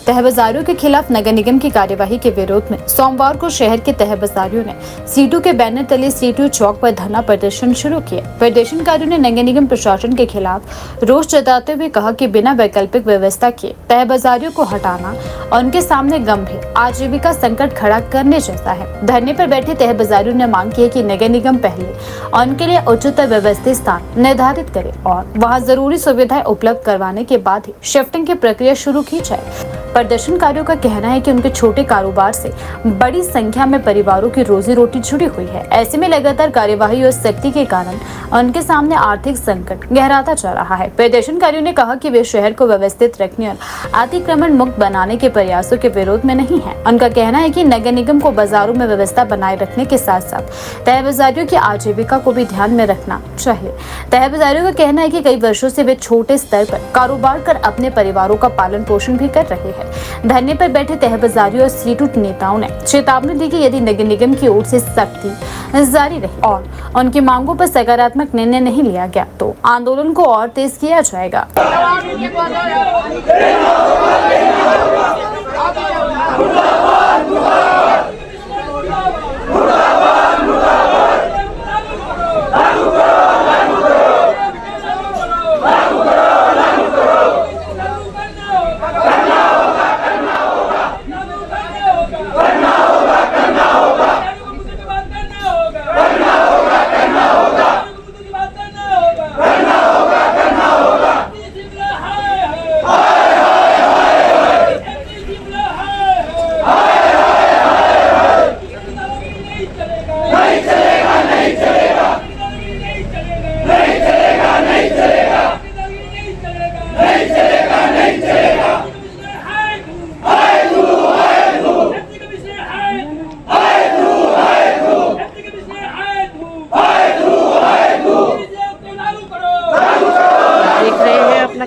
तह बाजारियों के खिलाफ नगर निगम की कार्यवाही के विरोध में सोमवार को शहर के तह बाजारियों ने सीटू के बैनर तले सीटू चौक पर धरना प्रदर्शन शुरू किया। प्रदर्शनकारियों ने नगर निगम प्रशासन के खिलाफ रोष जताते हुए कहा कि बिना वैकल्पिक व्यवस्था के तह बाजारियों को हटाना और उनके सामने गंभीर आजीविका संकट खड़ा करने जैसा है। धरने पर बैठे तह बाजारियों ने मांग की है कि नगर निगम पहले और उनके लिए उचित व्यवस्थित स्थान निर्धारित करे और वहां जरूरी सुविधाएं उपलब्ध करवाने के बाद ही शिफ्टिंग की प्रक्रिया शुरू की जाए। प्रदर्शनकारियों का कहना है कि उनके छोटे कारोबार से बड़ी संख्या में परिवारों की रोजी रोटी जुड़ी हुई है। ऐसे में लगातार कार्यवाही और सख्ती के कारण उनके सामने आर्थिक संकट गहराता जा रहा है। प्रदर्शनकारियों ने कहा कि वे शहर को व्यवस्थित रखने और अतिक्रमण मुक्त बनाने के प्रयासों के विरोध में नहीं है। उनका कहना है कि नगर निगम को बाजारों में व्यवस्था बनाए रखने के साथ साथ तह बाजारियों की आजीविका को भी ध्यान में रखना चाहिए। तह बाजारियों का कहना है कि कई वर्षों से वे छोटे स्तर पर कारोबार कर अपने परिवारों का पालन पोषण भी कर रहे हैं। धरने पर बैठे तह बाजारियों और सीटू नेताओं ने चेतावनी दी कि यदि नगर निगम की ओर से सख्ती जारी रही और उनकी मांगों पर सकारात्मक निर्णय नहीं लिया गया तो आंदोलन को और तेज किया जाएगा।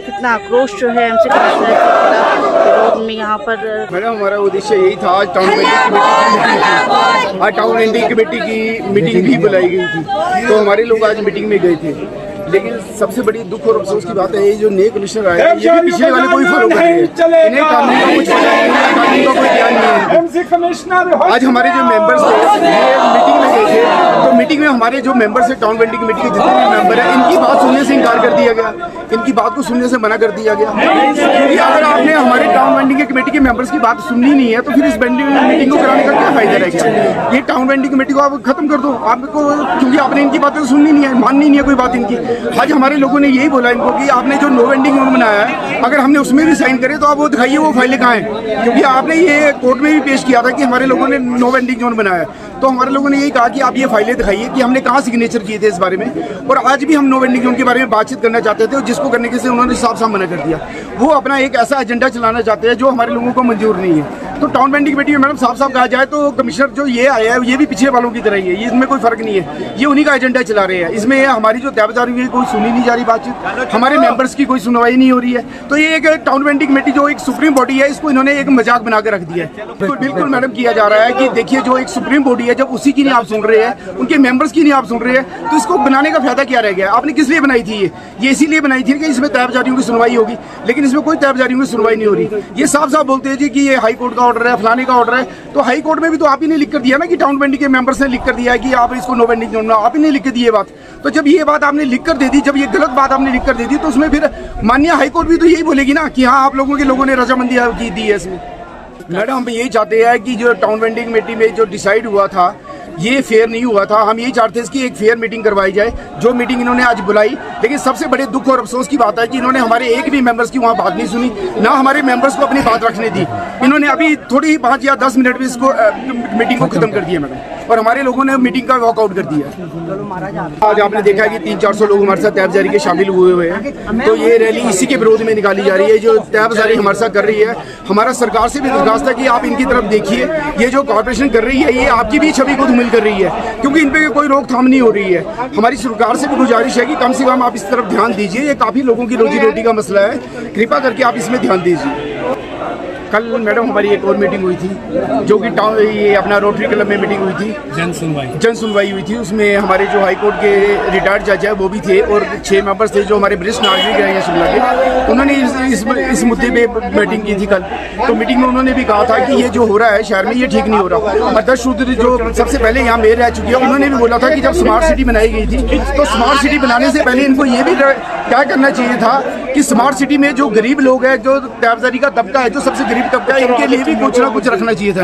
कितना आक्रोश जो है एमसी कमिश्नर के खिलाफ विरोध में यहाँ पर। मैडम हमारा उद्देश्य यही था, आज टाउन एनडी कमेटी की मीटिंग भी बुलाई गई थी, तो हमारे लोग आज मीटिंग में गए थे। लेकिन सबसे बड़ी दुख और अफसोस की बात है, ये जो नए कमिश्नर आए हैं ये भी पिछले वाले कोई फॉलो कर रहे हैं, इन्हें कानून का कुछ पता नहीं है, कानून का कोई ज्ञान नहीं है। आज हमारे जो मेंबर्स थे ये मीटिंग में गए थे, तो मीटिंग में हमारे जो मेंबर्स है टाउन वेंडी कमेटी के जितने भी मेंबर हैं इनकी बात सुनने से इनकार कर दिया गया, इनकी बात को सुनने से मना कर दिया गया। क्योंकि अगर आपने हमारे टाउन वेंडिंग कमेटी के मेंबर्स की बात सुननी नहीं है तो फिर इस मीटिंग को कराने का क्या फायदा रहेगा। ये टाउन वेंडिंग कमेटी को आप खत्म कर दो आपको, क्योंकि आपने इनकी बातें सुननी नहीं है, माननी नहीं है कोई बात इनकी। आज हमारे लोगों ने यही बोला इनको कि आपने जो नो वेंडिंग जोन बनाया है अगर हमने उसमें भी साइन करे तो आप वो दिखाइए वो फाइलें कहाँ हैं, क्योंकि आपने ये कोर्ट में भी पेश किया था कि हमारे लोगों ने नो वेंडिंग जोन बनाया है। तो हमारे लोगों ने यही कहा कि आप ये फाइलें दिखाइए कि हमने कहाँ सिग्नेचर किए थे इस बारे में। और आज भी हम नो वेंडिंग जोन के बारे में बातचीत करना चाहते थे और जिसको करने के से उन्होंने साफ साफ मना कर दिया। वो अपना एक ऐसा एजेंडा चलाना चाहते हैं जो हमारे लोगों को मंजूर नहीं है। तो टाउन वेंडिंग कमेटी में मैडम साफ साफ कहा जाए तो कमिश्नर जो ये आया है ये भी पिछले वालों की तरह ही है, ये इसमें कोई फर्क नहीं है, ये उन्हीं का एजेंडा चला रहे हैं। इसमें हमारी जो तहबाजारी हुई कोई सुनी नहीं जा रही बातचीत, हमारे मेंबर्स की कोई सुनवाई नहीं हो रही है। तो ये एक टाउन वेंडिंग कमेटी जो एक सुप्रीम बॉडी है इसको इन्होंने एक मजाक बना के रख दिया है। बिल्कुल मैडम किया जा रहा है कि देखिए जो एक सुप्रीम बॉडी है जब उसी की नहीं आप सुन रहे हैं, उनके मेंबर्स की नहीं आप सुन रहे हैं, तो इसको बनाने का फायदा क्या रह गया। आपने किस लिए बनाई थी ये इसीलिए बनाई थी कि इसमें तहबाजारियों की सुनवाई होगी, लेकिन इसमें कोई तहबाजारियों की सुनवाई नहीं हो रही। ये साफ साफ बोलते हैं जी कि ये हाई कोर्ट का ऑर्डर है, फलाने का ऑर्डर है। तो हाई कोर्ट में भी तो आप ही ने लिख कर दिया ना कि टाउन वेंडिंग के मेंबर्स ने लिख कर दिया है कि आप इसको नो वेंडिंग जोन, आप ही ने लिख कर दी ये बात। तो जब ये बात आपने लिख कर दे दी, जब ये गलत बात आपने लिख कर दे दी तो उसमें फिर माननीय हाई कोर्ट भी तो यही बोलेगी ना कि हाँ आप लोगों ने रजामंदी की दी है इसमें। मैडम हम यही चाहते हैं कि जो टाउन वेंडिंग कमेटी में जो डिसाइड हुआ था ये फेयर नहीं हुआ था। हम यही चाहते हैं कि एक फेयर मीटिंग करवाई जाए, जो मीटिंग इन्होंने आज बुलाई। लेकिन सबसे बड़े दुख और अफसोस की बात है कि इन्होंने हमारे एक भी मेंबर्स की वहाँ बात नहीं सुनी, ना हमारे मेंबर्स को अपनी बात रखने दी। इन्होंने अभी थोड़ी 5 या 10 मिनट में इसको मीटिंग को खत्म कर दिया मैडम, और हमारे लोगों ने मीटिंग का वॉकआउट कर दिया। आज आपने देखा है कि 300-400 लोग हमारे साथ तहबाजारी के शामिल हुए हैं। तो ये रैली इसी के विरोध में निकाली जा रही है जो तहबाजारी हमारे साथ कर रही है। हमारा सरकार से भी दरखास्त है कि आप इनकी तरफ देखिए, ये जो कॉर्पोरेशन कर रही है ये आपकी भी छवि को धूमिल कर रही है, क्योंकि इन पे कोई रोकथाम नहीं हो रही है। हमारी सरकार से भी गुजारिश है कि कम से कम आप इस तरफ ध्यान दीजिए, ये काफ़ी लोगों की रोजी रोटी का मसला है, कृपा करके आप इसमें ध्यान दीजिए। कल मैडम हमारी एक और मीटिंग हुई थी जो कि टाउन ये अपना रोटरी क्लब में मीटिंग हुई थी, जन सुनवाई हुई थी। उसमें हमारे जो हाई कोर्ट के रिटायर्ड जज है वो भी थे और 6 मेंबर्स थे जो हमारे वरिष्ठ नागरिक हैं शिमला के। उन्होंने इस मुद्दे पे मीटिंग की थी कल। तो मीटिंग में उन्होंने भी कहा था कि ये जो हो रहा है शहर में ये ठीक नहीं हो रहा। अध्यक्ष सूत्र जो सबसे पहले यहाँ मेयर रह चुकी है उन्होंने भी बोला था कि जब स्मार्ट सिटी बनाई गई थी तो स्मार्ट सिटी बनाने से पहले इनको ये भी क्या करना चाहिए था कि स्मार्ट सिटी में जो गरीब लोग हैं, जो तैयारदारी का तबका है, जो सबसे गरीब तबका है, इनके लिए भी कुछ ना कुछ रखना चाहिए था।